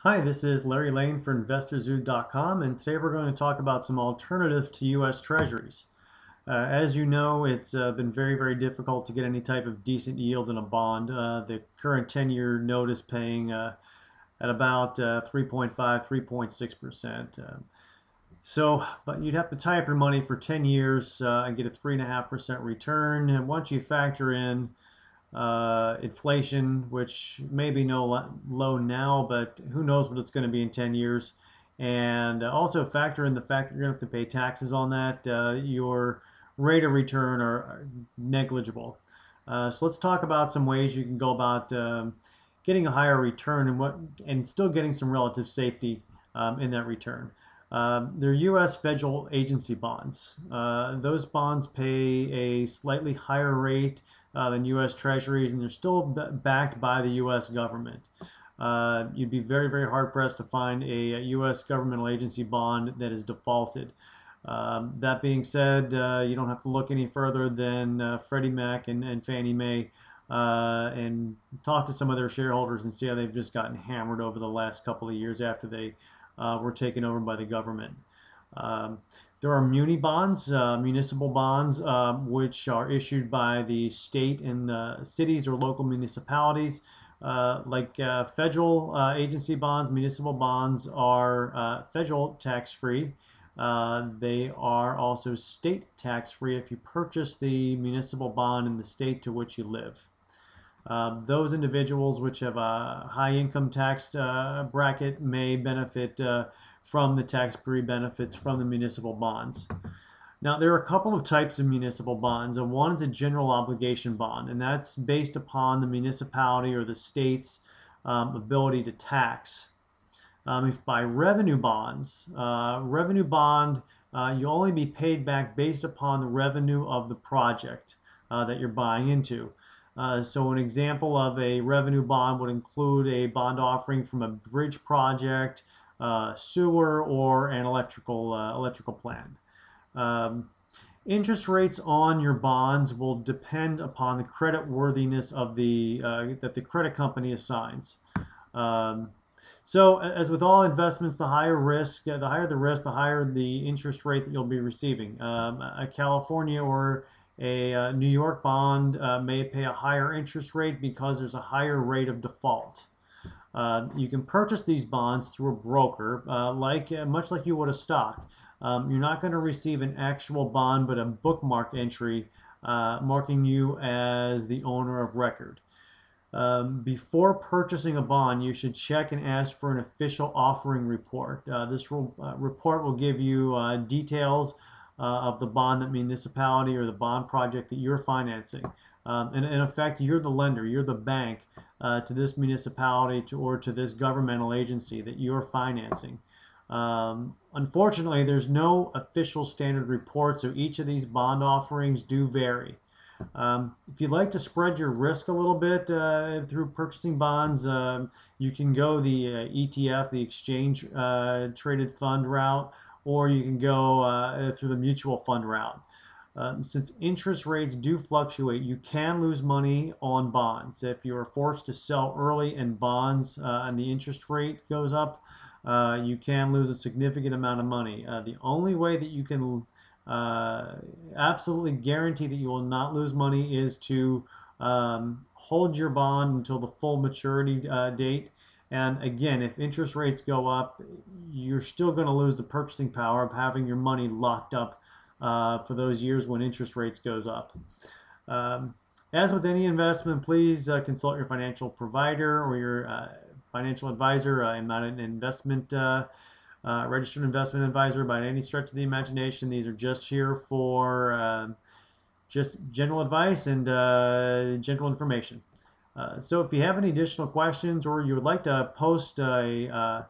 Hi, this is Larry Lane for InvestorZoo.com, and today we're going to talk about some alternatives to U.S. Treasuries. As you know, it's been very difficult to get any type of decent yield in a bond. The current 10-year note is paying at about 3.5, 3.6%. But you'd have to tie up your money for 10 years and get a 3.5% return. And once you factor in inflation, which may be low now, but who knows what it's going to be in 10 years. And also factor in the fact that you're going to have to pay taxes on that. Your rate of return are negligible. So let's talk about some ways you can go about getting a higher return and still getting some relative safety in that return. They're U.S. federal agency bonds. Those bonds pay a slightly higher rate than U.S. Treasuries, and they're still backed by the U.S. government. You'd be very hard pressed to find a U.S. governmental agency bond that is defaulted. That being said, you don't have to look any further than Freddie Mac and Fannie Mae and talk to some of their shareholders and see how they've just gotten hammered over the last couple of years after they were taken over by the government. There are muni bonds, municipal bonds, which are issued by the state and cities or local municipalities. Like federal agency bonds, municipal bonds are federal tax-free. They are also state tax-free if you purchase the municipal bond in the state to which you live. Those individuals which have a high income tax bracket may benefit from the tax-free benefits from the municipal bonds. Now, there are a couple of types of municipal bonds. One is a general obligation bond, and that's based upon the municipality or the state's ability to tax. If by revenue bonds, revenue bond, you'll only be paid back based upon the revenue of the project that you're buying into. So an example of a revenue bond would include a bond offering from a bridge project, sewer, or an electrical plant. Interest rates on your bonds will depend upon the credit worthiness of that the credit company assigns. So as with all investments, the higher the risk, the higher the interest rate that you'll be receiving. A California or a New York bond may pay a higher interest rate because there's a higher rate of default. You can purchase these bonds through a broker, much like you would a stock. You're not going to receive an actual bond, but a bookmark entry marking you as the owner of record. Before purchasing a bond, you should check and ask for an official offering report. This report will give you details of the bond, that municipality or the bond project that you're financing. And in effect, you're the lender, you're the bank to this municipality or to this governmental agency that you're financing. Unfortunately, there's no official standard report, so each of these bond offerings do vary. If you'd like to spread your risk a little bit through purchasing bonds, you can go the ETF, the exchange traded fund route, or you can go through the mutual fund route. Since interest rates do fluctuate, you can lose money on bonds. If you are forced to sell early in bonds and the interest rate goes up, you can lose a significant amount of money. The only way that you can absolutely guarantee that you will not lose money is to hold your bond until the full maturity date. And again, if interest rates go up, you're still going to lose the purchasing power of having your money locked up for those years when interest rates goes up. As with any investment, please consult your financial provider or your financial advisor. I'm not an registered investment advisor by any stretch of the imagination. These are just here for just general advice and general information. So if you have any additional questions or you would like to post a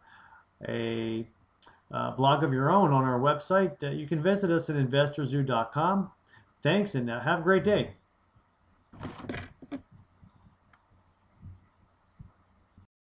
blog of your own on our website, you can visit us at InvestorZoo.com. Thanks, and have a great day.